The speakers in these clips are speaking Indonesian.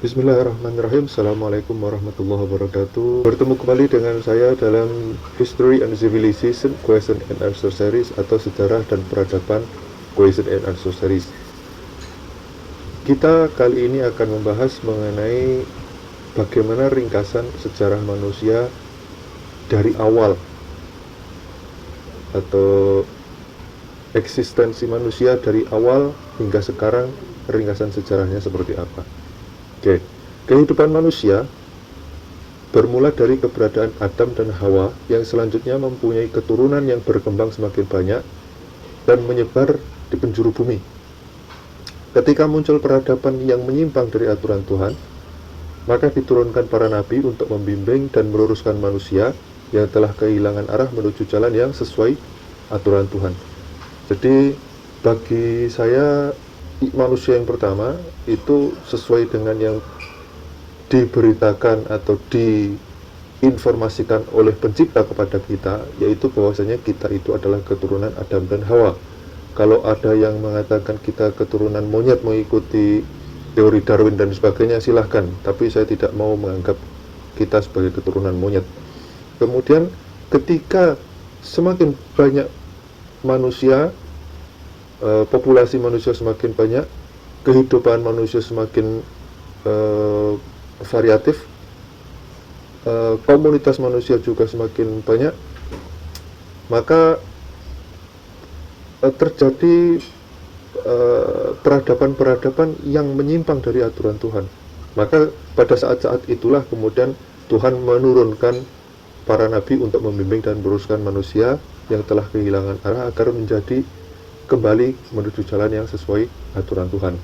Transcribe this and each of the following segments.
Bismillahirrahmanirrahim. Assalamualaikum warahmatullahi wabarakatuh. Bertemu kembali dengan saya dalam History and Civilization Question and Answer Series atau Sejarah dan Peradaban Question and Answer Series. Kita kali ini akan membahas mengenai bagaimana ringkasan sejarah manusia dari awal atau eksistensi manusia dari awal hingga sekarang, ringkasan sejarahnya seperti apa. Oke, kehidupan manusia bermula dari keberadaan Adam dan Hawa yang selanjutnya mempunyai keturunan yang berkembang semakin banyak dan menyebar di penjuru bumi. Ketika muncul peradaban yang menyimpang dari aturan Tuhan, maka diturunkan para nabi untuk membimbing dan meluruskan manusia yang telah kehilangan arah menuju jalan yang sesuai aturan Tuhan. Jadi bagi saya, manusia yang pertama itu sesuai dengan yang diberitakan atau diinformasikan oleh pencipta kepada kita, yaitu bahwasanya kita itu adalah keturunan Adam dan Hawa. Kalau ada yang mengatakan kita keturunan monyet mengikuti teori Darwin dan sebagainya, silahkan, tapi saya tidak mau menganggap kita sebagai keturunan monyet. Kemudian ketika semakin banyak manusia, populasi manusia semakin banyak, kehidupan manusia semakin variatif, komunitas manusia juga semakin banyak, maka terjadi peradaban-peradaban yang menyimpang dari aturan Tuhan. Maka pada saat-saat itulah kemudian Tuhan menurunkan para nabi untuk membimbing dan meluruskan manusia yang telah kehilangan arah agar menjadi kembali menuju jalan yang sesuai aturan Tuhan.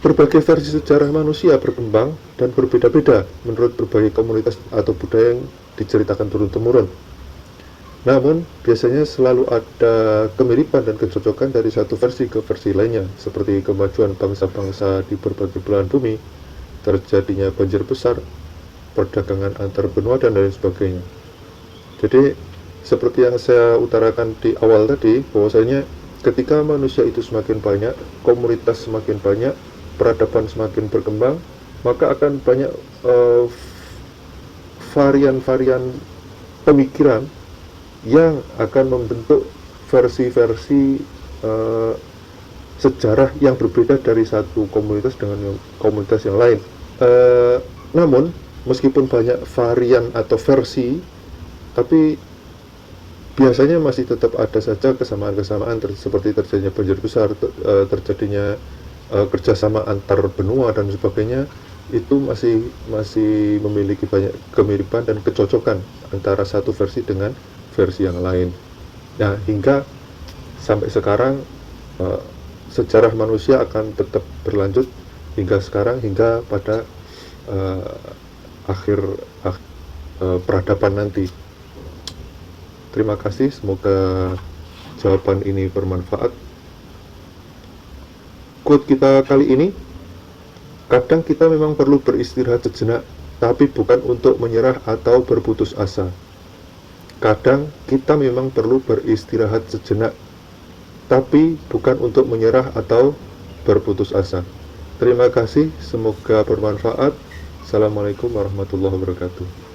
Berbagai versi sejarah manusia berkembang dan berbeda-beda menurut berbagai komunitas atau budaya yang diceritakan turun-temurun. Namun, biasanya selalu ada kemiripan dan kecocokan dari satu versi ke versi lainnya, seperti kemajuan bangsa-bangsa di berbagai belahan bumi, terjadinya banjir besar, perdagangan antar benua, dan lain sebagainya. Jadi, seperti yang saya utarakan di awal tadi, bahwasanya ketika manusia itu semakin banyak, komunitas semakin banyak, peradaban semakin berkembang, maka akan banyak varian-varian pemikiran yang akan membentuk versi-versi sejarah yang berbeda dari satu komunitas dengan komunitas yang lain. Namun, meskipun banyak varian atau versi, tapi biasanya masih tetap ada saja kesamaan-kesamaan seperti terjadinya banjir besar, terjadinya kerjasama antar benua dan sebagainya. Itu masih memiliki banyak kemiripan dan kecocokan antara satu versi dengan versi yang lain. Nah, hingga sampai sekarang sejarah manusia akan tetap berlanjut hingga sekarang, hingga pada akhir peradaban nanti. Terima kasih, semoga jawaban ini bermanfaat. Quote kita kali ini, kadang kita memang perlu beristirahat sejenak, tapi bukan untuk menyerah atau berputus asa. Kadang kita memang perlu beristirahat sejenak, tapi bukan untuk menyerah atau berputus asa. Terima kasih, semoga bermanfaat. Assalamualaikum warahmatullahi wabarakatuh.